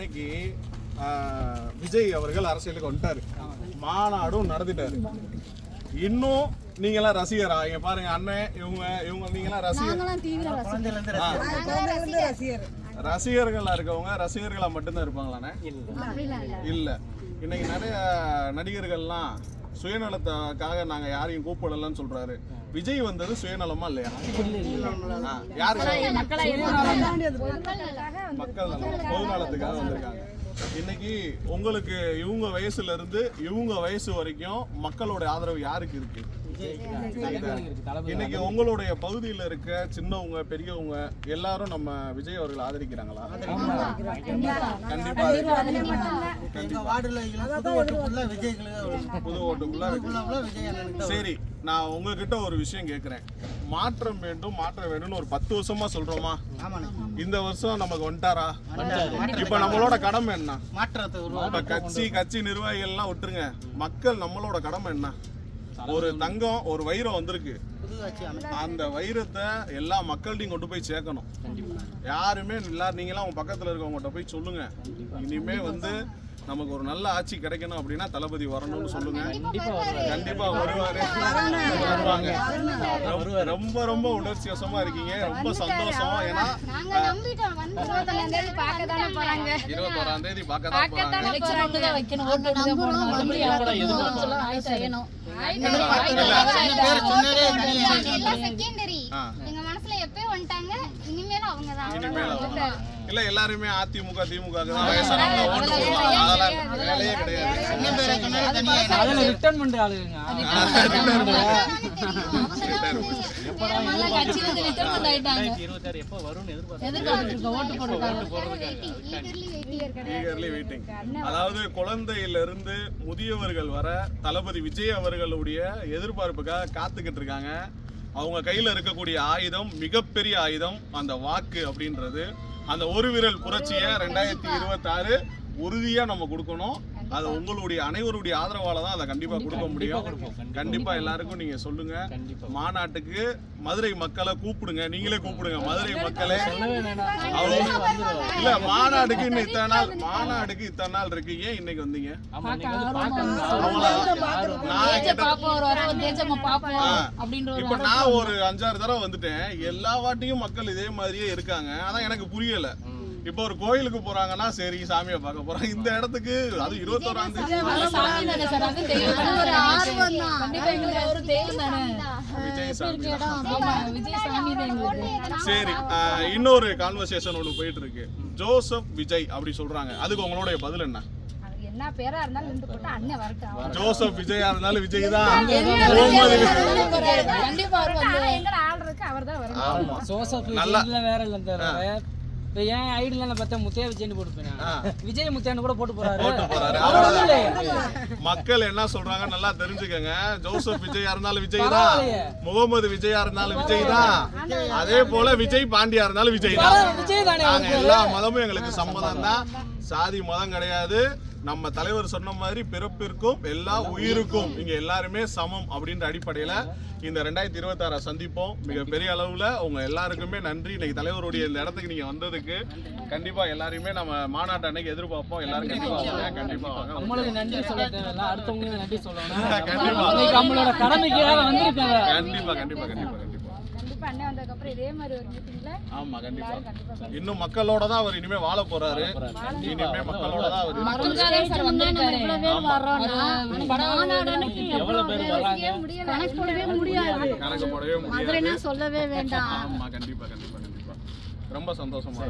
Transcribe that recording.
அன்னைக்கு விஜய் அவர்கள் அரசியலுக்கு வந்துட்டாரு, மாநாடும் நடத்திட்டாரு. இன்னும் நீங்களாம் ரசிகரா? இங்க பாருங்க அண்ணன், இவங்க நீங்களாம் ரசிகர்களா இருக்கவங்க ரசிகர்களா மட்டும்தான் இருப்பாங்களாண்ணே? இல்ல. இன்னைக்கு நிறைய நடிகர்கள்லாம் சுயநலத்துக்காக நாங்க யாரையும் கூப்பிடலன்னு சொல்றாரு. விஜய் வந்தது சுயநலமா இல்லையா? மக்கள் பொது நலத்துக்காக வந்திருக்காங்க. இன்னைக்கு உங்களுக்கு இவங்க வயசுல இருந்து இவங்க வயசு வரைக்கும் மக்களோட ஆதரவு யாருக்கு இருக்கு? இன்னைக்கு உங்களுடைய பகுதியில் இருக்க சின்னவங்க பெரியவங்க எல்லாரும் நம்ம விஜய் அவர்கள் ஆதரிக்கிறாங்களா? கண்டிப்பா. புது ஓட்டுக்குள்ள. சரி, நான் உங்ககிட்ட ஒரு விஷயம் கேட்கிறேன். மாற்றம் வேண்டும், மாற்ற வேண்டும்னு ஒரு 10 வருஷமா சொல்றோமா? இந்த வருஷம் நமக்கு வந்துட்டாரா? இப்ப நம்மளோட கடமை என்ன? கட்சி நிர்வாகிகள் எல்லாம் விட்டுருங்க, மக்கள் நம்மளோட கடமை என்ன? ஒரு தங்கம், ஒரு வைரம் வந்திருக்கு. அந்த வைரத்தை எல்லா மக்கள்கிட்டையும் கொண்டு போய் சேர்க்கணும். யாருமே எல்லாரும் நீங்களாம் உங்க பக்கத்துல இருக்கவங்ககிட்ட போய் சொல்லுங்க, இனிமே நமக்கு ஒரு நல்ல ஆட்சி கிடைக்கணும் அப்படின்னா தளபதி வரணும்னு சொல்லுங்க. கண்டிப்பா வருவாரு. ரொம்ப ரொம்ப உணர்ச்சி வசமா இருக்கீங்க. ரொம்ப சந்தோஷம். ஏன்னா 21ஆம் தேதி பார்க்கதான் போறாங்க. இல்ல எல்லாருமே அதிமுக திமுக வேலையே கிடையாது. அதாவது குழந்தையிலிருந்து முதியவர்கள் வர தளபதி விஜய் அவர்களுடைய எதிர்பார்ப்புக்காக காத்துக்கிட்டு இருக்காங்க. அவங்க கையில இருக்கக்கூடிய ஆயுதம் மிகப்பெரிய ஆயுதம், அந்த வாக்கு அப்படின்றது. அந்த ஒரு விரல் புரட்சியை 2026 உறுதியா நம்ம கொடுக்கணும். அது உங்களுடைய அனைவருடைய ஆதரவால தான் அதை கண்டிப்பா கொடுக்க முடியும். கண்டிப்பா எல்லாருக்கும் நீங்க சொல்லுங்க. மாநாட்டுக்கு மதுரை மக்களை கூப்பிடுங்க, நீங்களே கூப்பிடுங்க மதுரை மக்களே. இல்ல மாநாடுக்கு இன்னும் இத்தனை நாள் இருக்கு, ஏன் இன்னைக்கு வந்தீங்க? இப்ப நான் ஒரு 5-6 தடவை வந்துட்டேன். எல்லா வாட்டியும் மக்கள் இதே மாதிரியே இருக்காங்க. அதான் எனக்கு புரியல. இப்போ ஒரு கோயிலுக்கு போறாங்கன்னா சரி சாமியை பார்க்க போறாங்க, இந்த இடத்துக்கு அது 21ஆம் தேதி சரி. இன்னொரு கான்வர்சேஷன் ஒண்ணு போயிட்டு இருக்கு. ஜோசப் விஜய் அப்படி சொல்றாங்க, அதுக்கு உங்களுடைய பதில் என்ன? ஜோசப் விஜயா இருந்தாலும் விஜய் தான். ஏன் ஐடியில பார்த்தா முத்தையா விஜய்னு போட்டுப்பேன், விஜய் முத்தையான்னு கூட போட்டு போறாரு. மக்கள் என்ன சொல்றாங்க நல்லா தெரிஞ்சுக்கங்க. ஜோசப் விஜயா இருந்தாலும் விஜய் தான், முகமது விஜயா இருந்தாலும் விஜய் தான், அதே போல விஜய் பாண்டியா இருந்தாலும் விஜய் தான். எல்லா மதமும் எங்களுக்கு சம்மதம் தான், சாதி மதம் கிடையாது. நம்ம தலைவர் சொன்ன மாதிரி பிறப்பிற்கும் எல்லா உயிருக்கும் இங்க எல்லாருமே சமம் அப்படின்ற அடிப்படையில இந்த 2026 சந்திப்போம். மிகப்பெரிய அளவுல உங்க எல்லாருக்குமே நன்றி. இன்னைக்கு தலைவருடைய இந்த இடத்துக்கு நீங்க வந்ததுக்கு கண்டிப்பா எல்லாருமே நம்ம மாநாட்டு அன்னைக்கு எதிர்பார்ப்போம். எல்லாரும் கண்டிப்பா நம்மளுக்கு நன்றி சொல்ல தேவையில்ல, அடுத்தவங்களுக்கு நன்றி சொல்லணும். கண்டிப்பா நம்மளோட கடமைக்காக வந்திருக்காங்க. கண்டிப்பா கண்டிப்பா கண்டிப்பா கண்டிப்பா ஆமா கண்டிப்பா. இன்னும் மக்களோட தான் அவர் இனிமே வாழ போறாரு. இனிமே மக்களோட தான் அவர் கணக்கு போடவே முடியாது. சொல்லவே வேண்டாம். ஆமா கண்டிப்பா கண்டிப்பா கண்டிப்பா. ரொம்ப சந்தோஷமா